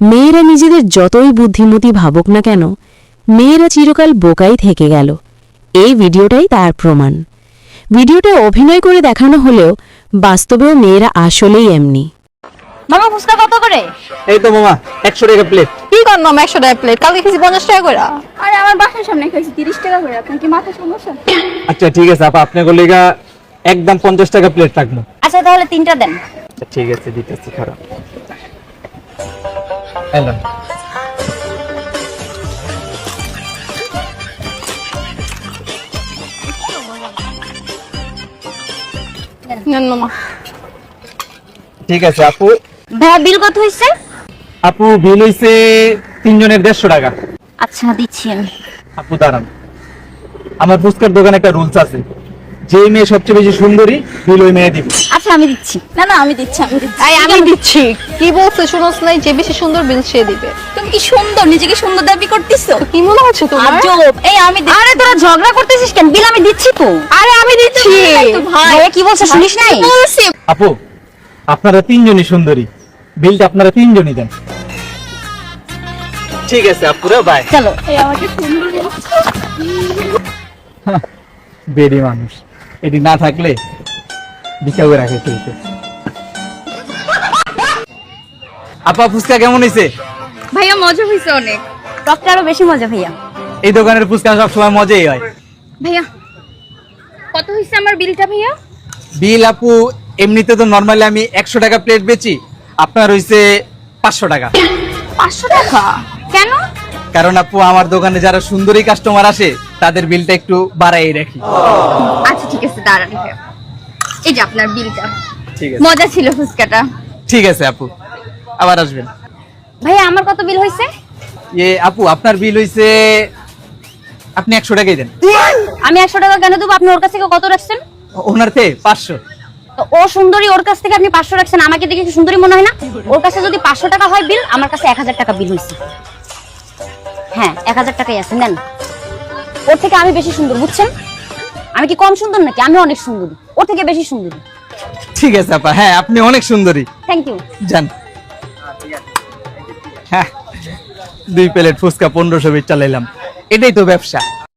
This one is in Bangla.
মেয়েরা নিজেদের যতই বুদ্ধিমতী ভাবুক না কেন মেয়েরা চিরকাল বোকাই থেকে গেল। এই ভিডিওটাই তার প্রমাণ। ভিডিওটা অভিনয় করে দেখানো হলেও বাস্তবেও মেয়েরা আসলেই এমনি। মামা ফুচকা কত করে? এই তো মামা 100 টাকা প্লেট। কি কর মামা 100 টাকা প্লেট? কালকে খেয়েছি 50 টাকা করে। আরে আমার বাসার সামনে খাইছি 30 টাকা করে। আপনার কি মাথা সমস্যা? আচ্ছা ঠিক আছে আপা, আপনার গলিগা একদম 50 টাকা প্লেট রাখবো। আচ্ছা তাহলে 3টা দেন। আচ্ছা ঠিক আছে দিতেছি, খারাপ হ্যালো। নেন মামা। ঠিক আছে আপু। ভাইয়া বিল কত হইছে? আপু বিল হইছে 3 জনের 150 টাকা। আচ্ছা দিচ্ছি আমি। আপু দাঁড়ান, আমার ফুচকার দোকানে একটা রুলস আছে, যে মেয়ে সবচেয়ে বেশি সুন্দরী বিল ওই মেয়ে দিবে। আচ্ছা আমি দিচ্ছি। না না আমি দিচ্ছি। আমি দিচ্ছি। কি বলছে শুনোস নাই? যে বেশি সুন্দর বিল সে দিবে। তুমি কি সুন্দর, নিজেকে সুন্দর দাবি করতেছো? কি মনে হচ্ছে তোমার? আজব। এই আমি আরে তোরা ঝগড়া করতেছিস কেন? বিল আমি দিচ্ছি তো। আরে আমি দিচ্ছি। ভাইয়া কি বলছে শুনিস নাই? বলছি। আপু আপনারা 3 জনই সুন্দরী, বিলটা আপনারা 3 জনই দেন। ঠিক আছে আপুরা, বাই। চলো। এই আমাকে সুন্দর বলছো। বেরি মানুষ, এটি না থাকলে বিকাও রাখে চলতে। আপা ফুচকা কেমন হয়েছে? ভাইয়া মজা হইছে অনেক। টকটা আরো বেশি মজা ভাইয়া। এই দোকানের ফুচকা সবসময় মজাই হয়। ভাইয়া কত হইছে আমার বিলটা ভাইয়া? বিল আপু এমনিতে তো নরমালি আমি 100 টাকা প্লেট বেচি, আপনার হইছে 500 টাকা। 500 টাকা? কেন? কারণ আপু আমার দোকানে যারা সুন্দরী কাস্টমার আসে তাদের বিলটা একটু বাড়াই রাখি। আচ্ছা ঠিক আছে দাঁড়ান ভাইয়া। এই যে আপনার বিলটা। ঠিক আছে। মজা ছিল ফুচকাটা। ঠিক আছে আপু, আবার আসবেন। ভাইয়া আমার কত বিল হইছে? আপু আপনার বিল হইছে, আপনি 100 টাকাই দেন। আমি 100 টাকা কেন দেবো? আপনি ওর কাছ থেকে কত রাখছেন? ওনার থেকে 500। তো ও সুন্দরী, ওর কাছ থেকে আপনি 500 রাখছেন, আমাকে দেখে কি সুন্দরী মনে হয় না? ওর কাছে যদি 500 টাকা হয় বিল, আমার কাছে 1000 টাকা বিল হইছে। হ্যাঁ 1000 টাকাই আছে, নেন। ওর থেকে আমি বেশি সুন্দর, বুঝছেন? আমি কি কম সুন্দর নাকি? আমি অনেক সুন্দরী, ওর থেকে বেশি সুন্দরী। ঠিক আছে আপা, হ্যাঁ আপনি অনেক সুন্দরী। Thank you. যান। হ্যাঁ 2 প্লেট ফুচকা 1500 চালাইলাম, এটাই তো ব্যবসা।